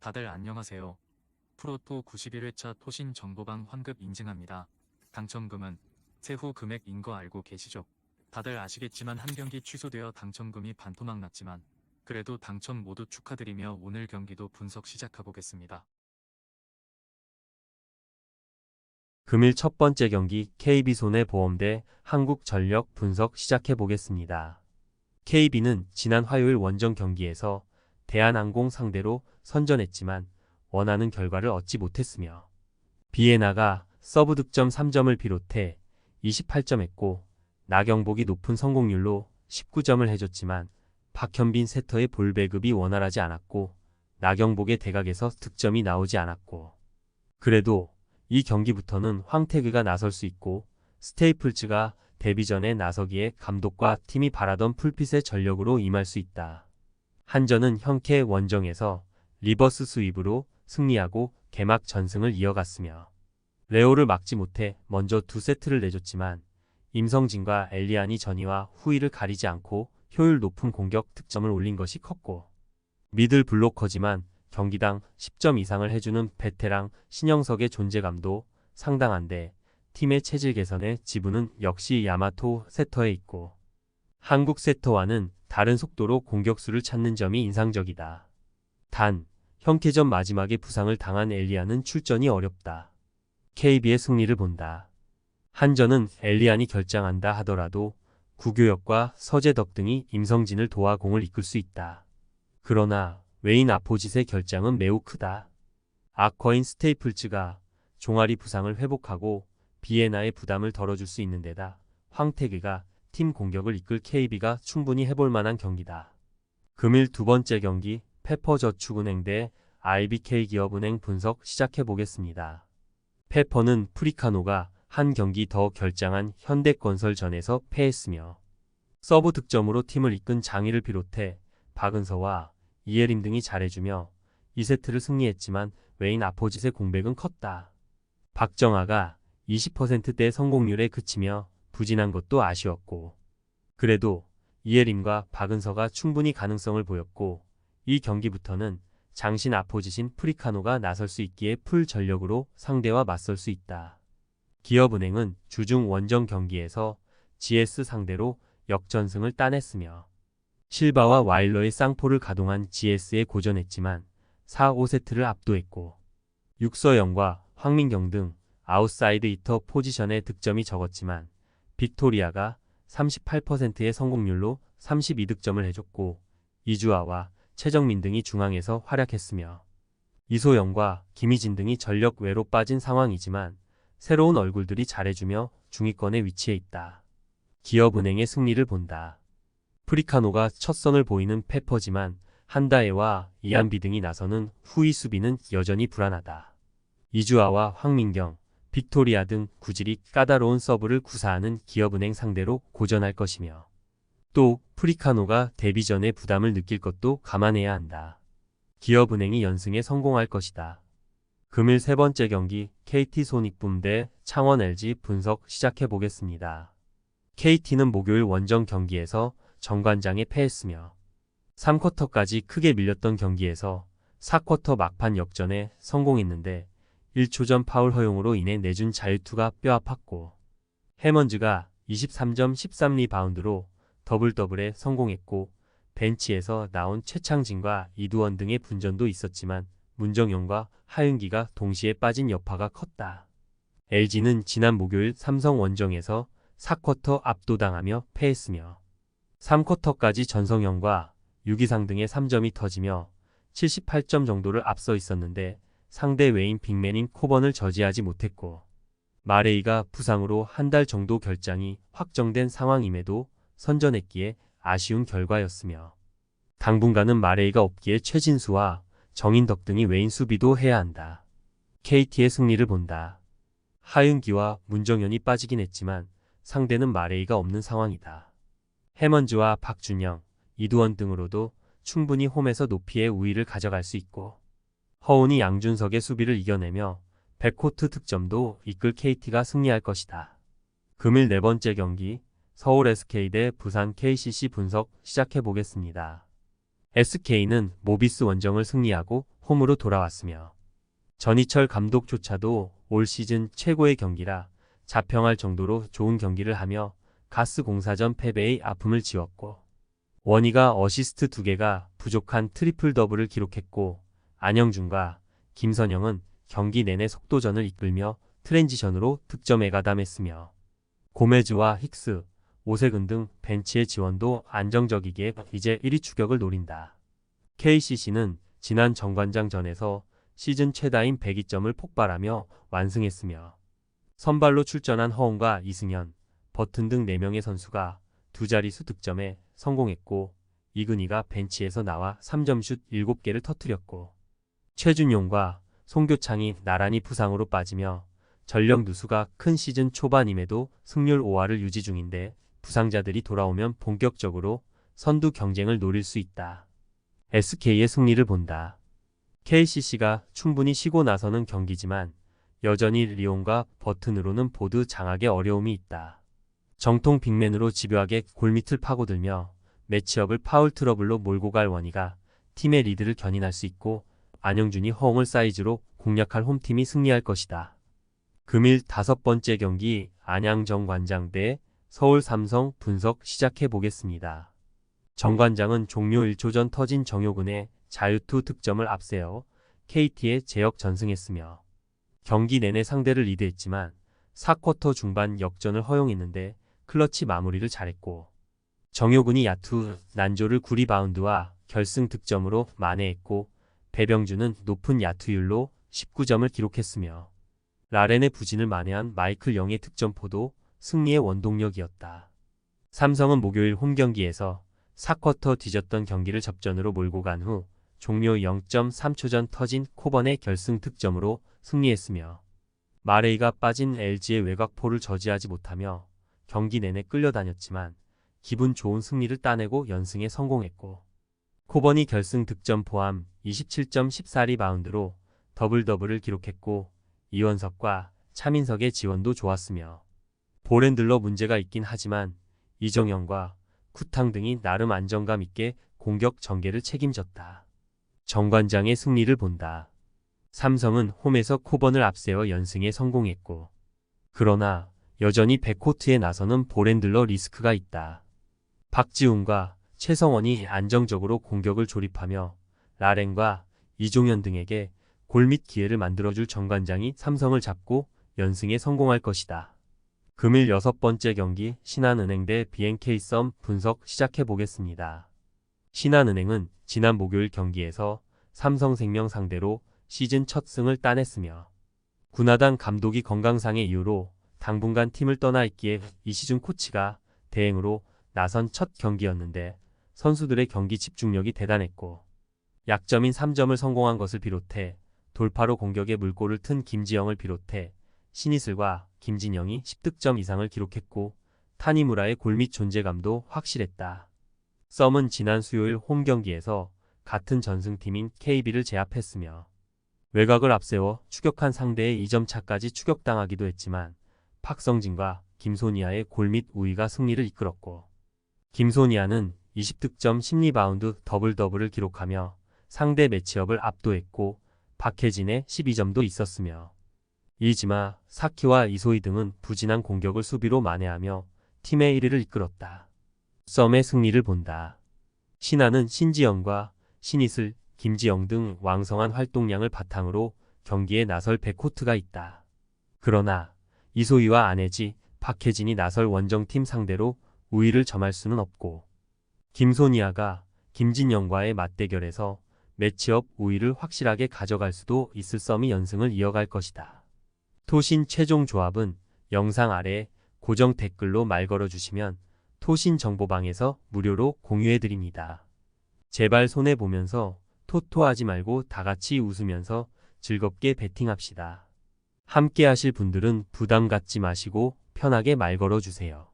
다들 안녕하세요. 프로토 91회차 토신 정보방 환급 인증합니다. 당첨금은 세후 금액인 거 알고 계시죠? 다들 아시겠지만 한 경기 취소되어 당첨금이 반토막 났지만 그래도 당첨 모두 축하드리며 오늘 경기도 분석 시작해보겠습니다. 금일 첫 번째 경기 KB손해보험 대 한국전력 분석 시작해 보겠습니다. KB는 지난 화요일 원정 경기에서 대한항공 상대로 선전했지만 원하는 결과를 얻지 못했으며 비에나가 서브 득점 3점을 비롯해 28점 했고 나경복이 높은 성공률로 19점을 해줬지만 박현빈 세터의 볼 배급이 원활하지 않았고 나경복의 대각에서 득점이 나오지 않았고 그래도 이 경기부터는 황태규가 나설 수 있고 스테이플즈가 데뷔전에 나서기에 감독과 팀이 바라던 풀핏의 전력으로 임할 수 있다. 한전은 현캐 원정에서 리버스 스윕으로 승리하고 개막 전승을 이어갔으며 레오를 막지 못해 먼저 두 세트를 내줬지만 임성진과 엘리안이 전위와 후위를 가리지 않고 효율 높은 공격 득점을 올린 것이 컸고 미들 블로커지만 경기당 10점 이상을 해주는 베테랑 신영석의 존재감도 상당한데 팀의 체질 개선의 지분은 역시 야마토 세터에 있고 한국 세터와는 다른 속도로 공격수를 찾는 점이 인상적이다. 단, 현캐전 마지막에 부상을 당한 엘리안은 출전이 어렵다. KB의 승리를 본다. 한전은 엘리안이 결장한다 하더라도 구교역과 서재덕 등이 임성진을 도와 공을 이끌 수 있다. 그러나 웨인 아포짓의 결장은 매우 크다. 아커인 스테이플즈가 종아리 부상을 회복하고 비에나의 부담을 덜어줄 수 있는 데다 황태기가 팀 공격을 이끌 KB가 충분히 해볼 만한 경기다. 금일 두 번째 경기 페퍼저축은행 대 IBK기업은행 분석 시작해 보겠습니다. 페퍼는 프리카노가 한 경기 더 결장한 현대건설전에서 패했으며 서브 득점으로 팀을 이끈 장희를 비롯해 박은서와 이예림 등이 잘해주며 2세트를 승리했지만 웨인 아포짓의 공백은 컸다. 박정아가 20%대 성공률에 그치며 부진한 것도 아쉬웠고 그래도 이예림과 박은서가 충분히 가능성을 보였고 이 경기부터는 장신 아포짓인 프리카노가 나설 수 있기에 풀 전력으로 상대와 맞설 수 있다. 기업은행은 주중 원정 경기에서 GS 상대로 역전승을 따냈으며 실바와 와일러의 쌍포를 가동한 GS에 고전했지만 4, 5세트를 압도했고 육서영과 황민경 등 아웃사이드 히터 포지션의 득점이 적었지만 빅토리아가 38%의 성공률로 32득점을 해줬고 이주아와 최정민 등이 중앙에서 활약했으며 이소영과 김희진 등이 전력 외로 빠진 상황이지만 새로운 얼굴들이 잘해주며 중위권에 위치해 있다. 기업은행의 승리를 본다. 프리카노가 첫 선을 보이는 페퍼지만 한다해와 이한비 등이 나서는 후위 수비는 여전히 불안하다. 이주아와 황민경, 빅토리아 등 구질이 까다로운 서브를 구사하는 기업은행 상대로 고전할 것이며 또 프리카노가 데뷔 전에 부담을 느낄 것도 감안해야 한다. 기업은행이 연승에 성공할 것이다. 금일 세 번째 경기 KT손익붐 대 창원 LG 분석 시작해 보겠습니다. KT는 목요일 원정 경기에서 정관장에 패했으며 3쿼터까지 크게 밀렸던 경기에서 4쿼터 막판 역전에 성공했는데 1초 전 파울 허용으로 인해 내준 자유투가 뼈 아팠고 해먼즈가 23점 13리바운드로 더블더블에 성공했고 벤치에서 나온 최창진과 이두원 등의 분전도 있었지만 문정용과 하윤기가 동시에 빠진 여파가 컸다. LG는 지난 목요일 삼성 원정에서 4쿼터 압도당하며 패했으며 3쿼터까지 전성현과 유기상 등의 3점이 터지며 78점 정도를 앞서 있었는데 상대 외인 빅맨인 코번을 저지하지 못했고 마레이가 부상으로 한 달 정도 결장이 확정된 상황임에도 선전했기에 아쉬운 결과였으며 당분간은 마레이가 없기에 최진수와 정인덕 등이 외인 수비도 해야 한다. KT의 승리를 본다. 하윤기와 문정현이 빠지긴 했지만 상대는 마레이가 없는 상황이다. 해먼즈와 박준영, 이두원 등으로도 충분히 홈에서 높이의 우위를 가져갈 수 있고 허운이 양준석의 수비를 이겨내며 백코트 득점도 이끌 KT가 승리할 것이다. 금일 네 번째 경기 서울 SK 대 부산 KCC 분석 시작해 보겠습니다. SK는 모비스 원정을 승리하고 홈으로 돌아왔으며 전희철 감독조차도 올 시즌 최고의 경기라 자평할 정도로 좋은 경기를 하며 가스공사전 패배의 아픔을 지웠고 원희가 어시스트 2개가 부족한 트리플 더블을 기록했고 안영준과 김선영은 경기 내내 속도전을 이끌며 트랜지션으로 득점에 가담했으며 고메즈와 힉스, 오세근 등 벤치의 지원도 안정적이기에 이제 1위 추격을 노린다. KCC는 지난 정관장전에서 시즌 최다인 102점을 폭발하며 완승했으며 선발로 출전한 허웅과 이승현, 버튼 등 4명의 선수가 두 자릿수 득점에 성공했고 이근희가 벤치에서 나와 3점슛 7개를 터뜨렸고 최준용과 송교창이 나란히 부상으로 빠지며 전력 누수가 큰 시즌 초반임에도 승률 5할을 유지 중인데 부상자들이 돌아오면 본격적으로 선두 경쟁을 노릴 수 있다. SK의 승리를 본다. KCC가 충분히 쉬고 나서는 경기지만 여전히 리온과 버튼으로는 보드 장악에 어려움이 있다. 정통 빅맨으로 집요하게 골밑을 파고들며 매치업을 파울 트러블로 몰고 갈 원희가 팀의 리드를 견인할 수 있고 안영준이 허웅을 사이즈로 공략할 홈팀이 승리할 것이다. 금일 5번째 경기 안양 정관장 대 서울 삼성 분석 시작해 보겠습니다. 정관장은 종료 1초 전 터진 정효근의 자유투 득점을 앞세워 KT에 제역 전승했으며 경기 내내 상대를 리드했지만 4쿼터 중반 역전을 허용했는데 클러치 마무리를 잘했고 정효근이 야투, 난조를 9리바운드와 결승 득점으로 만회했고 배병준은 높은 야투율로 19점을 기록했으며 라렌의 부진을 만회한 마이클 영의 득점포도 승리의 원동력이었다. 삼성은 목요일 홈경기에서 4쿼터 뒤졌던 경기를 접전으로 몰고 간 후 종료 0.3초 전 터진 코번의 결승 득점으로 승리했으며 마레이가 빠진 LG의 외곽포를 저지하지 못하며 경기 내내 끌려다녔지만 기분 좋은 승리를 따내고 연승에 성공했고 코번이 결승 득점 포함 27.14리바운드로 더블더블을 기록했고 이원석과 차민석의 지원도 좋았으며 볼핸들러 문제가 있긴 하지만 이정현과 쿠탕 등이 나름 안정감 있게 공격 전개를 책임졌다. 정관장의 승리를 본다. 삼성은 홈에서 코번을 앞세워 연승에 성공했고 그러나 여전히 백코트에 나서는 볼핸들러 리스크가 있다. 박지훈과 최성원이 안정적으로 공격을 조립하며 라렌과 이종현 등에게 골밑 기회를 만들어줄 정관장이 삼성을 잡고 연승에 성공할 것이다. 금일 6번째 경기 신한은행 대 BNK썸 분석 시작해 보겠습니다. 신한은행은 지난 목요일 경기에서 삼성생명 상대로 시즌 첫 승을 따냈으며 구나단 감독이 건강상의 이유로 당분간 팀을 떠나 있기에 이시준 코치가 대행으로 나선 첫 경기였는데 선수들의 경기 집중력이 대단했고 약점인 3점을 성공한 것을 비롯해 돌파로 공격에 물꼬를 튼 김지영을 비롯해 신이슬과 김진영이 10득점 이상을 기록했고 타니무라의 골밑 존재감도 확실했다. 썸은 지난 수요일 홈 경기에서 같은 전승팀인 KB를 제압했으며 외곽을 앞세워 추격한 상대의 2점 차까지 추격당하기도 했지만 박성진과 김소니아의 골밑 우위가 승리를 이끌었고 김소니아는 20득점 10리바운드 더블더블을 기록하며 상대 매치업을 압도했고 박혜진의 12점도 있었으며 이지마, 사키와 이소희 등은 부진한 공격을 수비로 만회하며 팀의 1위를 이끌었다. 썸의 승리를 본다. 신한은 신지영과 신이슬, 김지영 등 왕성한 활동량을 바탕으로 경기에 나설 백코트가 있다. 그러나 이소희와 안혜지, 박혜진이 나설 원정팀 상대로 우위를 점할 수는 없고 김소니아가 김진영과의 맞대결에서 매치업 우위를 확실하게 가져갈 수도 있을 썸이 연승을 이어갈 것이다. 토신 최종 조합은 영상 아래 고정 댓글로 말 걸어주시면 토신 정보방에서 무료로 공유해드립니다. 제발 손해보면서 토토하지 말고 다같이 웃으면서 즐겁게 베팅합시다. 함께 하실 분들은 부담 갖지 마시고 편하게 말 걸어주세요.